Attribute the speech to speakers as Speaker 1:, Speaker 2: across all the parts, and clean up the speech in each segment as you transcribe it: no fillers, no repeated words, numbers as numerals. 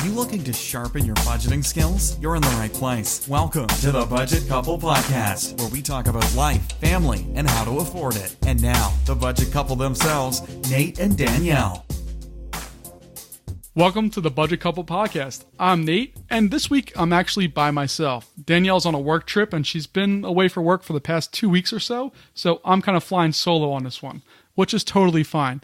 Speaker 1: you looking to sharpen your budgeting skills? You're in the right place. Welcome to the Budget Couple Podcast, where we talk about life, family, and how to afford it. And now, the Budget Couple themselves, Nate and Danielle.
Speaker 2: Welcome to the Budget Couple Podcast. I'm Nate, and this week I'm actually by myself. Danielle's on a work trip, and she's been away for work for the past 2 weeks or so I'm kind of flying solo on this one, which is totally fine.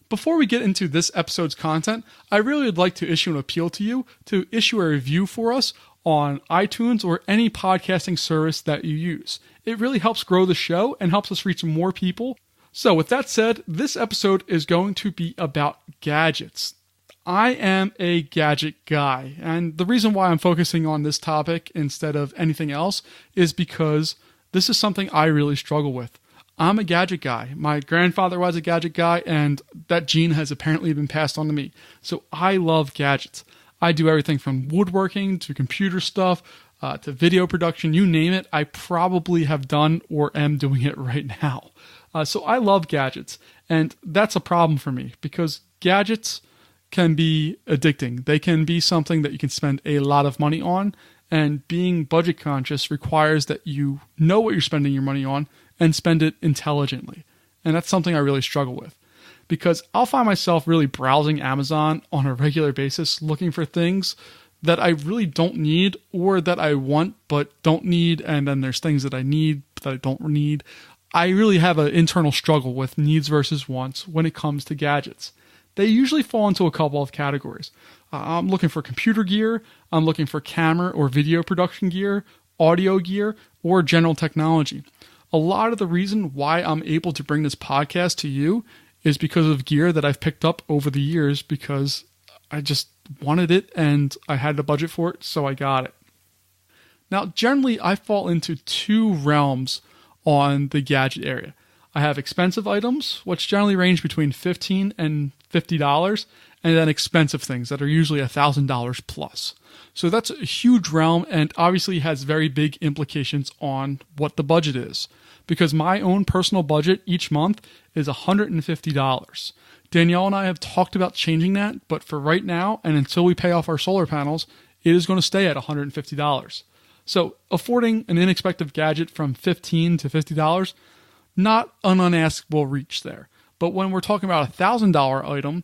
Speaker 2: Before we get into this episode's content, I really would like to issue an appeal to you to issue a review for us on iTunes or any podcasting service that you use. It really helps grow the show and helps us reach more people. So with that said, this episode is going to be about gadgets. I am a gadget guy, and the reason why I'm focusing on this topic instead of anything else is because this is something I really struggle with. I'm a gadget guy. My grandfather was a gadget guy, and that gene has apparently been passed on to me. So I love gadgets. I do everything from woodworking to computer stuff to video production, you name it. I probably have done or am doing it right now. So I love gadgets, and that's a problem for me because gadgets can be addicting. They can be something that you can spend a lot of money on, and being budget conscious requires that you know what you're spending your money on and spend it intelligently. And that's something I really struggle with because I'll find myself really browsing Amazon on a regular basis looking for things that I really don't need or that I want but don't need, and then there's things that I need that I don't need. I really have an internal struggle with needs versus wants when it comes to gadgets. They usually fall into a couple of categories. I'm looking for computer gear, I'm looking for camera or video production gear, audio gear, or general technology. A lot of the reason why I'm able to bring this podcast to you is because of gear that I've picked up over the years because I just wanted it and I had the budget for it, so I got it. Now, generally, I fall into two realms on the gadget area. I have expensive items, which generally range between $15 and $50, and then expensive things that are usually $1,000 plus. So that's a huge realm and obviously has very big implications on what the budget is. Because my own personal budget each month is $150. Danielle and I have talked about changing that, but for right now, and until we pay off our solar panels, it is going to stay at $150. So affording an inexpensive gadget from $15 to $50, not an unaskable reach there. But when we're talking about a $1,000 item,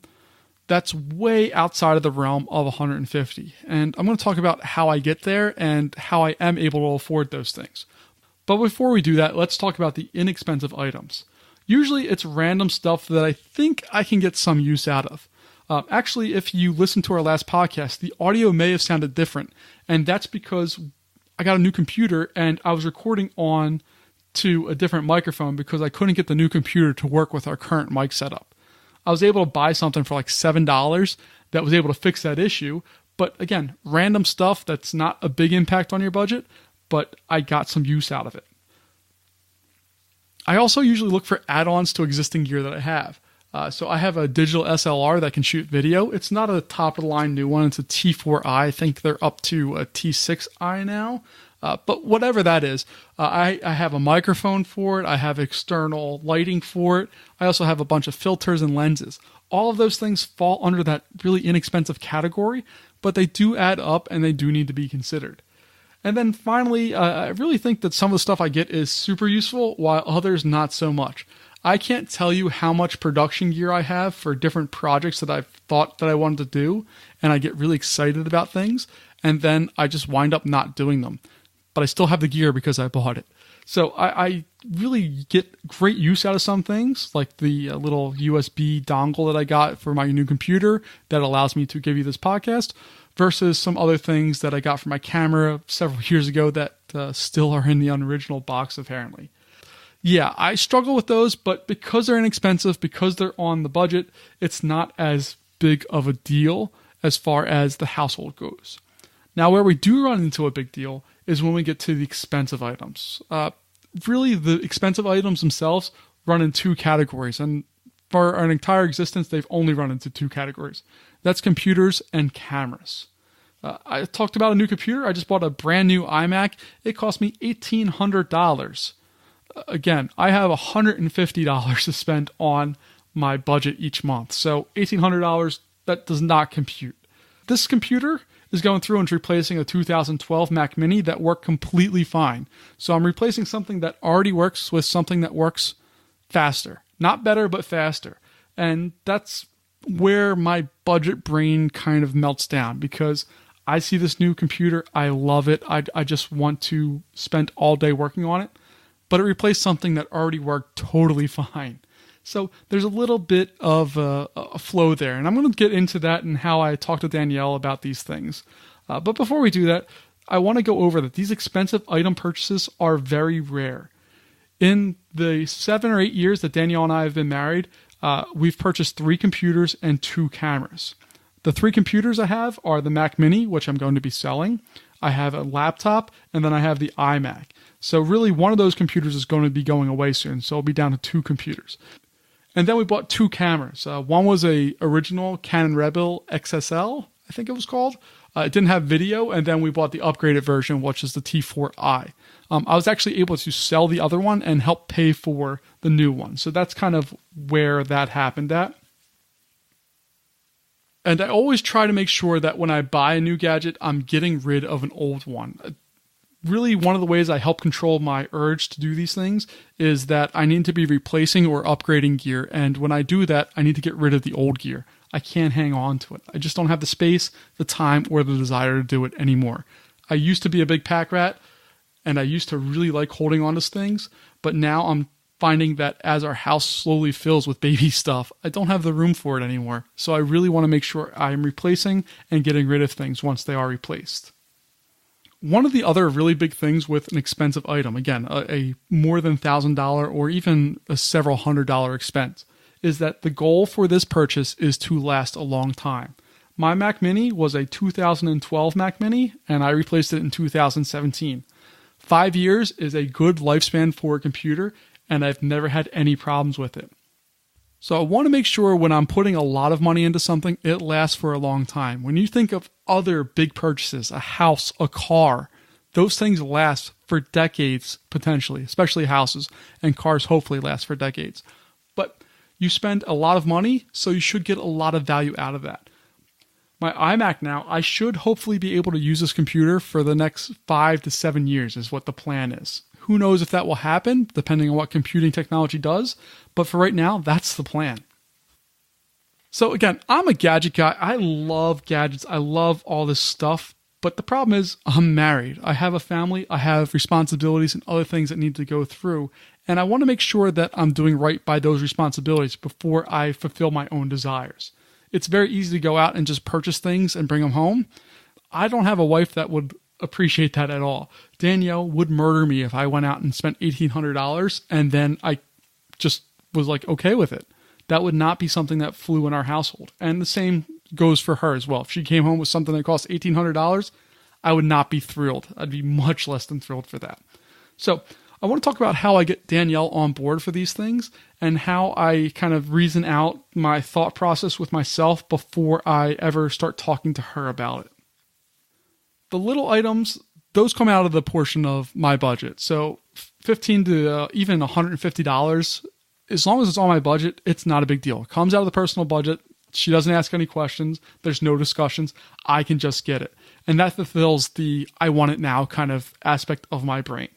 Speaker 2: that's way outside of the realm of $150. And I'm going to talk about how I get there and how I am able to afford those things. But before we do that, let's talk about the inexpensive items. Usually it's random stuff that I think I can get some use out of. Actually, if you listen to our last podcast, the audio may have sounded different. And that's because I got a new computer and I was recording on to a different microphone because I couldn't get the new computer to work with our current mic setup. I was able to buy something for like $7 that was able to fix that issue. But again, random stuff that's not a big impact on your budget, but I got some use out of it. I also usually look for add-ons to existing gear that I have. So I have a digital SLR that can shoot video. It's not a top-of-the-line new one. It's a T4i. I think they're up to a T6i now. But whatever that is, I have a microphone for it. I have external lighting for it. I also have a bunch of filters and lenses. All of those things fall under that really inexpensive category, but they do add up and they do need to be considered. And then finally, I really think that some of the stuff I get is super useful, while others not so much. I can't tell you how much production gear I have for different projects that I've thought that I wanted to do, and I get really excited about things, and then I just wind up not doing them. But I still have the gear because I bought it. So I really get great use out of some things, like the little USB dongle that I got for my new computer that allows me to give you this podcast, versus some other things that I got for my camera several years ago that still are in the unoriginal box, apparently. Yeah, I struggle with those, but because they're inexpensive, because they're on the budget, it's not as big of a deal as far as the household goes. Now, where we do run into a big deal is when we get to the expensive items. Really, the expensive items themselves run in two categories, and for our entire existence, they've only run into two categories. That's computers and cameras. I talked about a new computer. I just bought a brand new iMac. It cost me $1,800. Again, I have $150 to spend on my budget each month. So $1,800, that does not compute. this computer is going through and replacing a 2012 Mac Mini that worked completely fine. So I'm replacing something that already works with something that works faster. Not better, but faster. And that's where my budget brain kind of melts down, because I see this new computer, I love it, I just want to spend all day working on it, but it replaced something that already worked totally fine. So there's a little bit of a flow there, and I'm going to get into that and how I talk to Danielle about these things. But before we do that, I want to go over that these expensive item purchases are very rare. In the 7 or 8 years that Danielle and I have been married, we've purchased 3 computers and 2 cameras. The 3 computers I have are the Mac Mini, which I'm going to be selling. I have a laptop, and then I have the iMac. So really, one of those computers is going to be going away soon, so I'll be down to 2 computers. And then we bought 2 cameras. One was a original Canon Rebel XSL, I think it was called. It didn't have video, and then we bought the upgraded version, which is the T4i. I was actually able to sell the other one and help pay for the new one. So that's kind of where that happened at. And I always try to make sure that when I buy a new gadget, I'm getting rid of an old one. Really, one of the ways I help control my urge to do these things is that I need to be replacing or upgrading gear. And when I do that, I need to get rid of the old gear. I can't hang on to it. I just don't have the space, the time, or the desire to do it anymore. I used to be a big pack rat, and I used to really like holding on to things. But now I'm finding that as our house slowly fills with baby stuff, I don't have the room for it anymore. So I really want to make sure I'm replacing and getting rid of things once they are replaced. One of the other really big things with an expensive item, again, a more than $1,000 or even a several $100 expense, is that the goal for this purchase is to last a long time. My Mac Mini was a 2012 Mac Mini, and I replaced it in 2017. 5 years is a good lifespan for a computer, and I've never had any problems with it. So I want to make sure when I'm putting a lot of money into something, it lasts for a long time. When you think of other big purchases, a house, a car, those things last for decades, potentially, especially houses, and cars hopefully last for decades. But you spend a lot of money, so you should get a lot of value out of that. My iMac now, I should hopefully be able to use this computer for the next 5 to 7 years is what the plan is. Who knows if that will happen, depending on what computing technology does, but for right now, that's the plan. So again, I'm a gadget guy. I love gadgets. I love all this stuff, but the problem is I'm married. I have a family. I have responsibilities and other things that need to go through, and I want to make sure that I'm doing right by those responsibilities before I fulfill my own desires. It's very easy to go out and just purchase things and bring them home. I don't have a wife that would appreciate that at all. Danielle would murder me if I went out and spent $1,800 and then I just was like okay with it. That would not be something that flew in our household. And the same goes for her as well. If she came home with something that cost $1,800, I would not be thrilled. I'd be much less than thrilled for that. So I want to talk about how I get Danielle on board for these things and how I kind of reason out my thought process with myself before I ever start talking to her about it. The little items, those come out of the portion of my budget. So $15 to even $150, as long as it's on my budget, it's not a big deal. It comes out of the personal budget. She doesn't ask any questions. There's no discussions. I can just get it. And that fulfills the I want it now kind of aspect of my brain.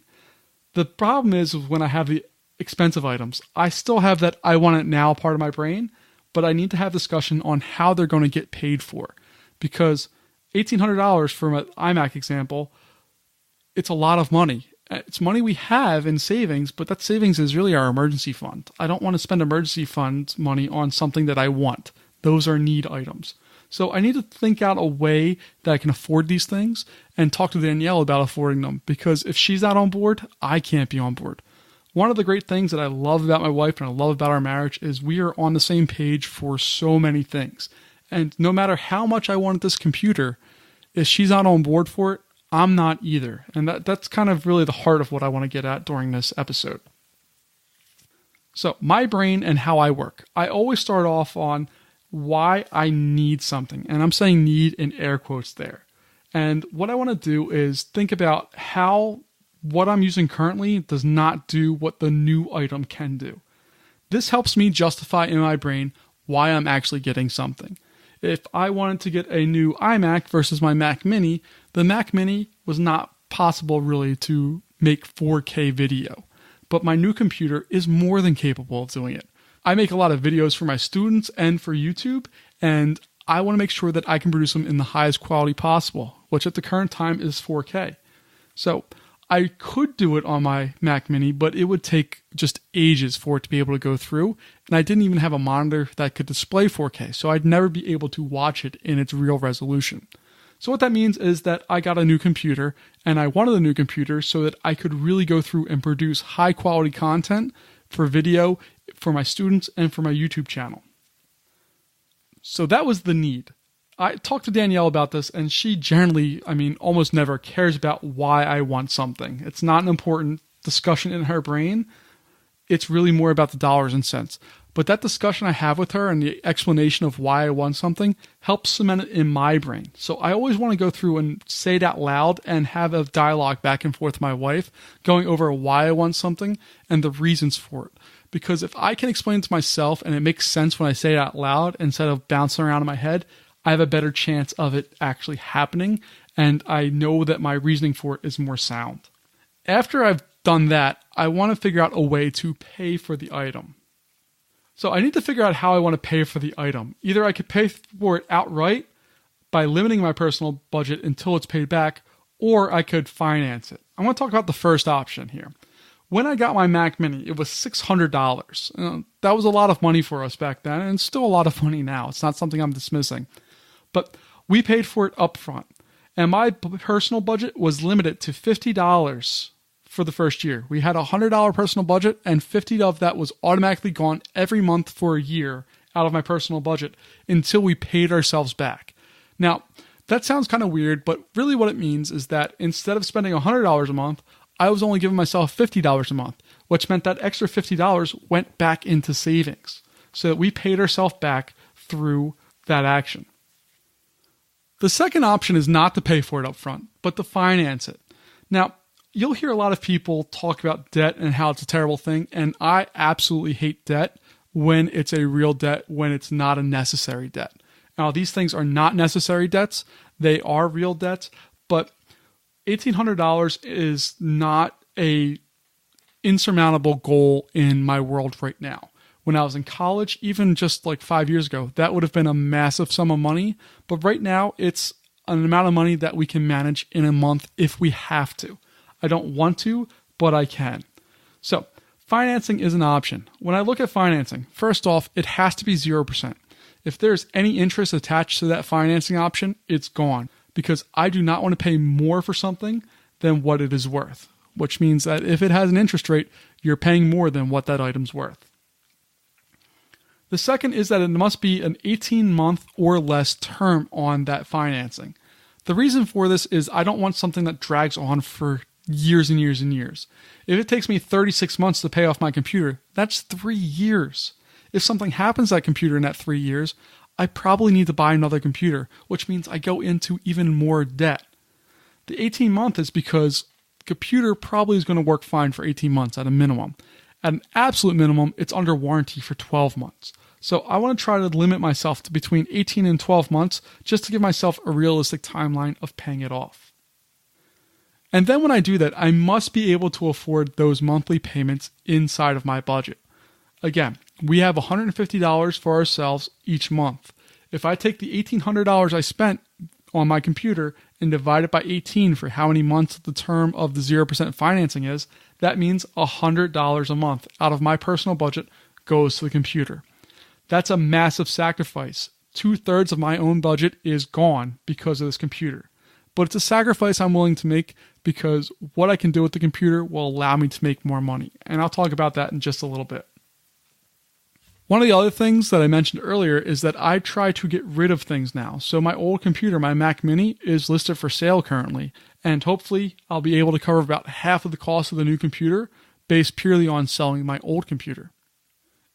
Speaker 2: The problem is when I have the expensive items, I still have that I want it now part of my brain, but I need to have discussion on how they're going to get paid for. Because $1,800 for an iMac example, it's a lot of money. It's money we have in savings, but that savings is really our emergency fund. I don't want to spend emergency fund money on something that I want. Those are need items. So I need to think out a way that I can afford these things and talk to Danielle about affording them, because if she's not on board, I can't be on board. One of the great things that I love about my wife and I love about our marriage is we are on the same page for so many things. And no matter how much I wanted this computer, if she's not on board for it, I'm not either. And that's kind of really the heart of what I want to get at during this episode. So my brain and how I work. I always start off on why I need something. And I'm saying need in air quotes there. And what I want to do is think about how what I'm using currently does not do what the new item can do. This helps me justify in my brain why I'm actually getting something. If I wanted to get a new iMac versus my Mac Mini, the Mac Mini was not possible really to make 4K video. But my new computer is more than capable of doing it. I make a lot of videos for my students and for YouTube, and I want to make sure that I can produce them in the highest quality possible, which at the current time is 4K. So I could do it on my Mac Mini, but it would take just ages for it to be able to go through. And I didn't even have a monitor that could display 4K, so I'd never be able to watch it in its real resolution. So what that means is that I got a new computer, and I wanted a new computer so that I could really go through and produce high quality content for video, for my students, and for my YouTube channel. So that was the need. I talked to Danielle about this, and she generally, almost never cares about why I want something. It's not an important discussion in her brain. It's really more about the dollars and cents. But that discussion I have with her and the explanation of why I want something helps cement it in my brain. So I always want to go through and say it out loud and have a dialogue back and forth with my wife, going over why I want something and the reasons for it. Because if I can explain it to myself and it makes sense when I say it out loud instead of bouncing around in my head, I have a better chance of it actually happening, and I know that my reasoning for it is more sound. After I've done that, I want to figure out a way to pay for the item. So I need to figure out how I want to pay for the item. Either I could pay for it outright by limiting my personal budget until it's paid back, or I could finance it. I want to talk about the first option here. When I got my Mac Mini, it was $600. That was a lot of money for us back then, and it's still a lot of money now. It's not something I'm dismissing. But we paid for it up front, and my personal budget was limited to $50 for the first year. We had a $100 personal budget, and $50 of that was automatically gone every month for a year out of my personal budget until we paid ourselves back. Now, that sounds kind of weird, but really what it means is that instead of spending $100 a month, I was only giving myself $50 a month, which meant that extra $50 went back into savings, so that we paid ourselves back through that action. The second option is not to pay for it up front, but to finance it. Now, you'll hear a lot of people talk about debt and how it's a terrible thing, and I absolutely hate debt when it's a real debt, when it's not a necessary debt. Now, these things are not necessary debts. They are real debts, but $1,800 is not a insurmountable goal in my world right now. When I was in college, even just like 5 years ago, that would have been a massive sum of money. But right now, it's an amount of money that we can manage in a month if we have to. I don't want to, but I can. So financing is an option. When I look at financing, first off, it has to be 0%. If there's any interest attached to that financing option, it's gone, because I do not want to pay more for something than what it is worth, which means that if it has an interest rate, you're paying more than what that item's worth. The second is that it must be an 18-month or less term on that financing. The reason for this is I don't want something that drags on for years and years and years. If it takes me 36 months to pay off my computer, that's 3 years. If something happens to that computer in that 3 years, I probably need to buy another computer, which means I go into even more debt. The 18-month is because the computer probably is going to work fine for 18 months at a minimum. At an absolute minimum, it's under warranty for 12 months. So I want to try to limit myself to between 18 and 12 months just to give myself a realistic timeline of paying it off. And then when I do that, I must be able to afford those monthly payments inside of my budget. Again, we have $150 for ourselves each month. If I take the $1,800 I spent on my computer and divide it by 18 for how many months the term of the 0% financing is, that means $100 a month out of my personal budget goes to the computer. That's a massive sacrifice. 2/3 of my own budget is gone because of this computer. But it's a sacrifice I'm willing to make because what I can do with the computer will allow me to make more money. And I'll talk about that in just a little bit. One of the other things that I mentioned earlier is that I try to get rid of things now. So my old computer, my Mac Mini, is listed for sale currently. And hopefully I'll be able to cover about half of the cost of the new computer based purely on selling my old computer.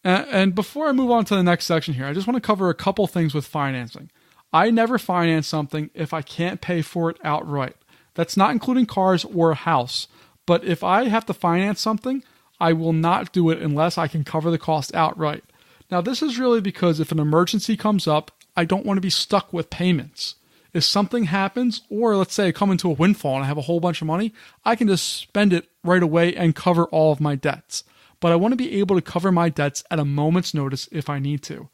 Speaker 2: And before I move on to the next section here, I just want to cover a couple things with financing. I never finance something if I can't pay for it outright. That's not including cars or a house. But if I have to finance something, I will not do it unless I can cover the cost outright. Now, this is really because if an emergency comes up, I don't want to be stuck with payments. If something happens, or let's say I come into a windfall and I have a whole bunch of money, I can just spend it right away and cover all of my debts. But I want to be able to cover my debts at a moment's notice if I need to.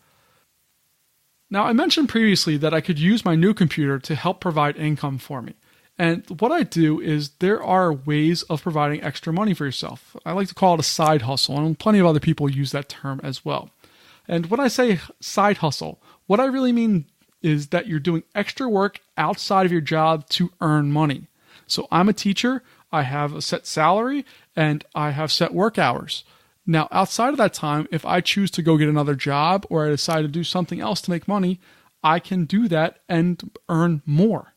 Speaker 2: Now, I mentioned previously that I could use my new computer to help provide income for me. And what I do is there are ways of providing extra money for yourself. I like to call it a side hustle, and plenty of other people use that term as well. And when I say side hustle, what I really mean is that you're doing extra work outside of your job to earn money. So I'm a teacher, I have a set salary, and I have set work hours. Now, outside of that time, if I choose to go get another job or I decide to do something else to make money, I can do that and earn more.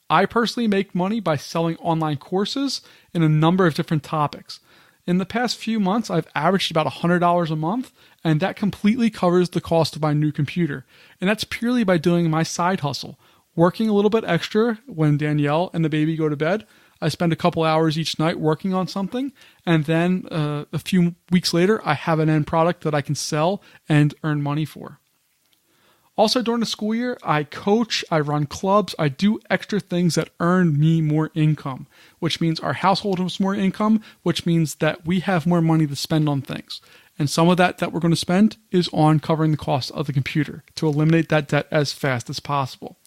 Speaker 2: I personally make money by selling online courses in a number of different topics. In the past few months, I've averaged about $100 a month, and that completely covers the cost of my new computer. And that's purely by doing my side hustle, working a little bit extra when Danielle and the baby go to bed. I spend a couple hours each night working on something, and then a few weeks later, I have an end product that I can sell and earn money for. Also, during the school year, I coach, I run clubs, I do extra things that earn me more income, which means our household has more income, which means that we have more money to spend on things. And some of that we're going to spend is on covering the cost of the computer to eliminate that debt as fast as possible.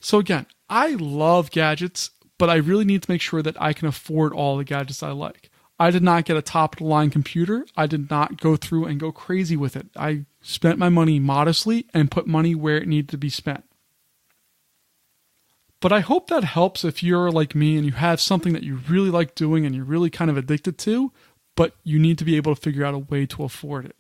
Speaker 2: So again, I love gadgets, but I really need to make sure that I can afford all the gadgets I like. I did not get a top-of-the-line computer. I did not go through and go crazy with it. I spent my money modestly and put money where it needed to be spent. But I hope that helps if you're like me and you have something that you really like doing and you're really kind of addicted to, but you need to be able to figure out a way to afford it.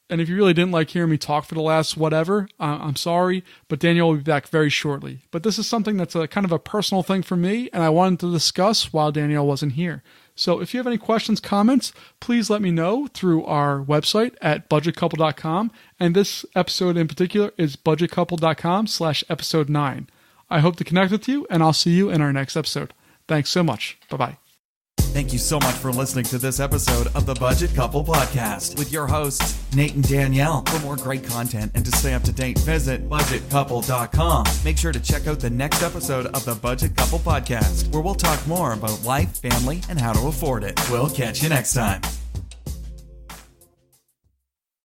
Speaker 2: And if you really didn't like hearing me talk for the last whatever, I'm sorry, but Daniel will be back very shortly. But this is something that's a kind of a personal thing for me, and I wanted to discuss while Danielle wasn't here. So if you have any questions, comments, please let me know through our website at budgetcouple.com. And this episode in particular is budgetcouple.com/episode 9. I hope to connect with you, and I'll see you in our next episode. Thanks so much. Bye-bye.
Speaker 1: Thank you so much for listening to this episode of the Budget Couple Podcast with your hosts, Nate and Danielle. For more great content and to stay up to date, visit budgetcouple.com. Make sure to check out the next episode of the Budget Couple Podcast, where we'll talk more about life, family, and how to afford it. We'll catch you next time.